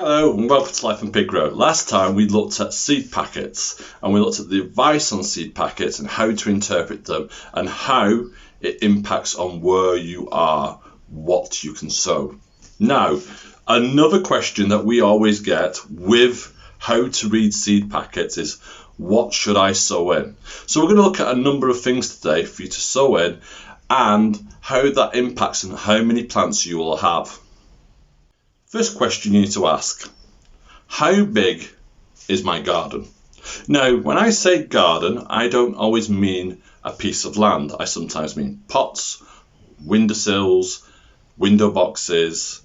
Hello and welcome to Life and Pig Grow. Last time we looked at seed packets and we looked at the advice on seed packets and how to interpret them and how it impacts on where you are, what you can sow. Now, another question that we always get with how to read seed packets is, what should I sow in? So we're going to look at a number of things today for you to sow in and how that impacts on how many plants you will have. First question you need to ask, how big is my garden? Now, when I say garden, I don't always mean a piece of land. I sometimes mean pots, windowsills, window boxes,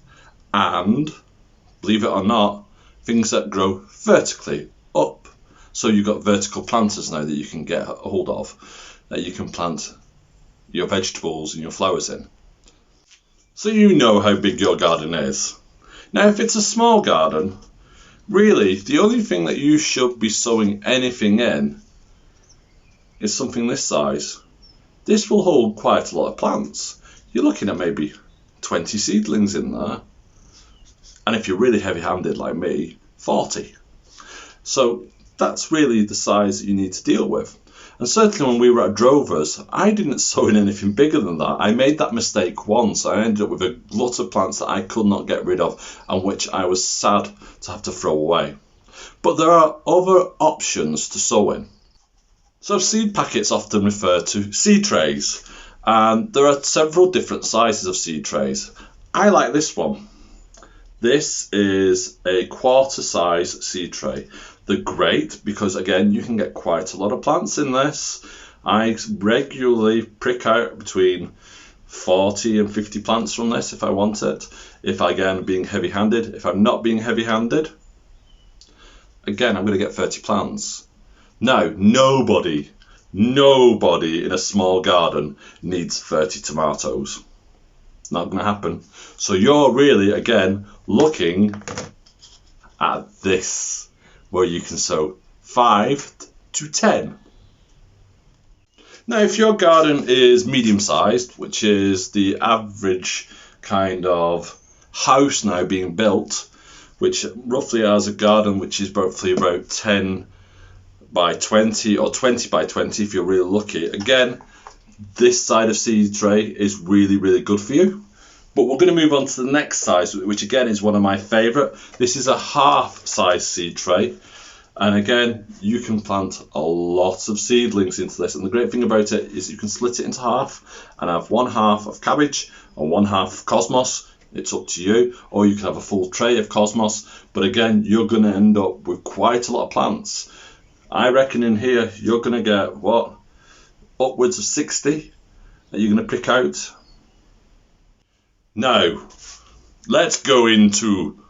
and, believe it or not, things that grow vertically up. So you've got vertical planters now that you can get a hold of, that you can plant your vegetables and your flowers in. So you know how big your garden is. Now, if it's a small garden, really, the only thing that you should be sowing anything in is something this size. This will hold quite a lot of plants. You're looking at maybe 20 seedlings in there. And if you're really heavy-handed like me, 40. So that's really the size that you need to deal with. And certainly when we were at Drovers, I didn't sow in anything bigger than that. I made that mistake once. I ended up with a lot of plants that I could not get rid of and which I was sad to have to throw away. But there are other options to sow in. So seed packets often refer to seed trays, and there are several different sizes of seed trays. I like this one. This is a quarter size seed tray. They're great because, again, you can get quite a lot of plants in this. I regularly prick out between 40 and 50 plants from this if I want it. If, again, being heavy-handed. If I'm not being heavy-handed, again, I'm going to get 30 plants. Now, nobody in a small garden needs 30 tomatoes. Not going to happen. So you're really, again, looking at this, where you can sow 5 to 10. Now, if your garden is medium-sized, which is the average kind of house now being built, which roughly has a garden which is roughly about 10 by 20 or 20 by 20 if you're really lucky, again, this side of seed tray is really, really good for you. But we're going to move on to the next size, which again is one of my favourite. This is a half-size seed tray. And again, you can plant a lot of seedlings into this. And the great thing about it is you can split it into half and have one half of cabbage and one half of cosmos. It's up to you. Or you can have a full tray of cosmos. But again, you're going to end up with quite a lot of plants. I reckon in here, you're going to get, what, upwards of 60 that you're going to pick out. Now, let's go into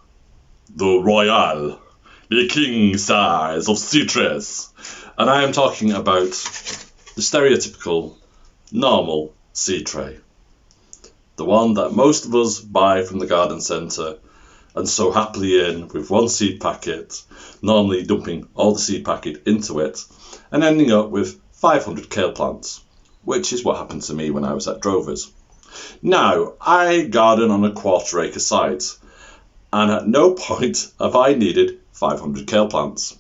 the Royale, the king size of citrus. And I am talking about the stereotypical, normal seed tray. The one that most of us buy from the garden centre and sow happily in with one seed packet, normally dumping all the seed packet into it and ending up with 500 kale plants, which is what happened to me when I was at Drovers. Now, I garden on a quarter-acre site, and at no point have I needed 500 kale plants.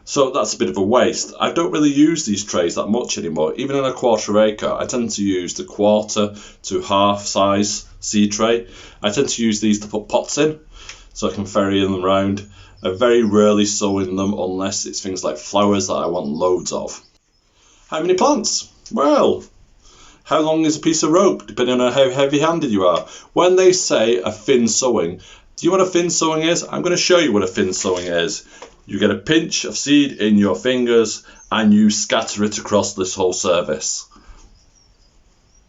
So that's a bit of a waste. I don't really use these trays that much anymore. Even in a quarter acre, I tend to use the quarter to half size seed tray. I tend to use these to put pots in, so I can ferry them around. I very rarely sow in them unless it's things like flowers that I want loads of. How many plants? Well, how long is a piece of rope, depending on how heavy-handed you are. When they say a thin sowing, do you know what a thin sowing is? I'm going to show you what a thin sowing is. You get a pinch of seed in your fingers and you scatter it across this whole surface.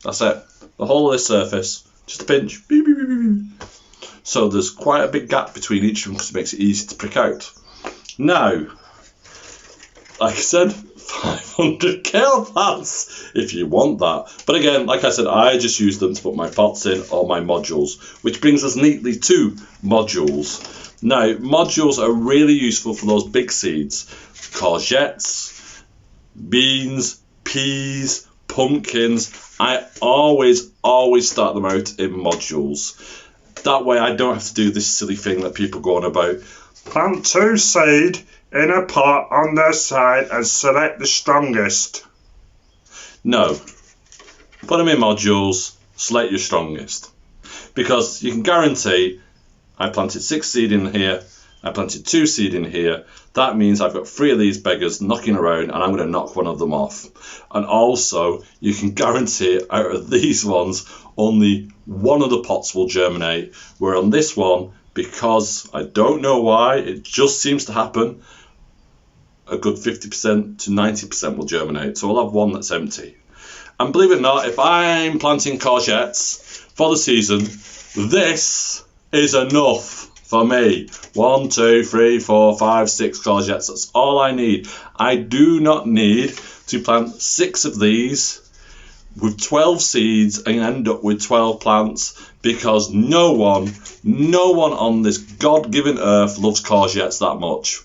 That's it. The whole of this surface, just a pinch. So there's quite a big gap between each of them because it makes it easy to prick out. Now, like I said, 500 kale plants if you want that. But again, like I said, I just use them to put my pots in or my modules, which brings us neatly to modules. Now, modules are really useful for those big seeds. Courgettes, beans, peas, pumpkins. I always start them out in modules. That way I don't have to do this silly thing that people go on about. Plant 2 seed in a pot on their side and select the strongest. No. Put them in modules, select your strongest. Because you can guarantee I planted 6 seed in here, I planted 2 seed in here. That means I've got 3 of these beggars knocking around and I'm going to knock one of them off. And also, you can guarantee out of these ones, only one of the pots will germinate. Where on this one, because I don't know why, it just seems to happen, a good 50% to 90% will germinate. So I'll have one that's empty. And believe it or not, if I'm planting courgettes for the season, this is enough for me. 1, 2, 3, 4, 5, 6 courgettes. That's all I need. I do not need to plant 6 of these with 12 seeds and end up with 12 plants, because no one on this God-given earth loves courgettes that much.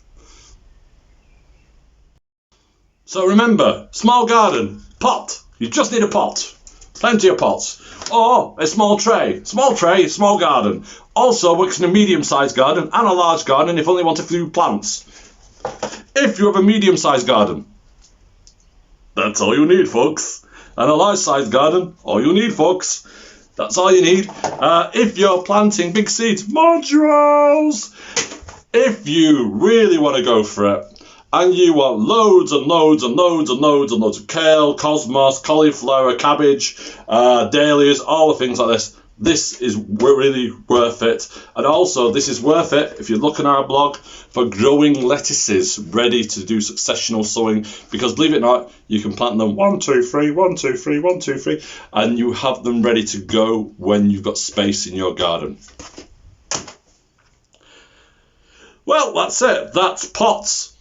So remember, small garden, pot. You just need a pot. Plenty of pots. Or a small tray. Small garden. Also works in a medium-sized garden and a large garden if only you want a few plants. If you have a medium-sized garden, that's all you need, folks. And a large-sized garden, all you need, folks. That's all you need. If you're planting big seeds, modules. If you really want to go for it, and you want loads and loads and loads and loads and loads of kale, cosmos, cauliflower, cabbage, dahlias, all the things like this is really worth it. And also, this is worth it if you look on our blog for growing lettuces ready to do successional sowing, because believe it or not, you can plant them 1, 2, 3, 1, 2, 3, 1, 2, 3, and you have them ready to go when you've got space in your garden. Well, that's it. That's pots,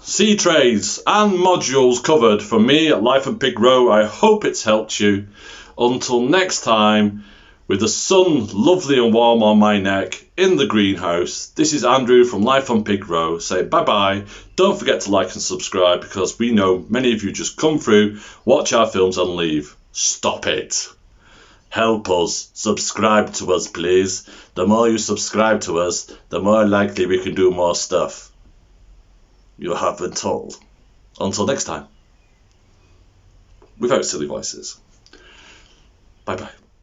seed trays and modules covered for me at Life and Pig Grow. I hope it's helped you. Until next time, with the sun lovely and warm on my neck in the greenhouse, this is Andrew from Life on Pig Grow. Say bye bye. Don't forget to like and subscribe, because we know many of you just come through, watch our films and leave. Stop it. Help us. Subscribe to us, please. The more you subscribe to us, the more likely we can do more stuff. You have been told. Until next time. Without silly voices. Bye bye.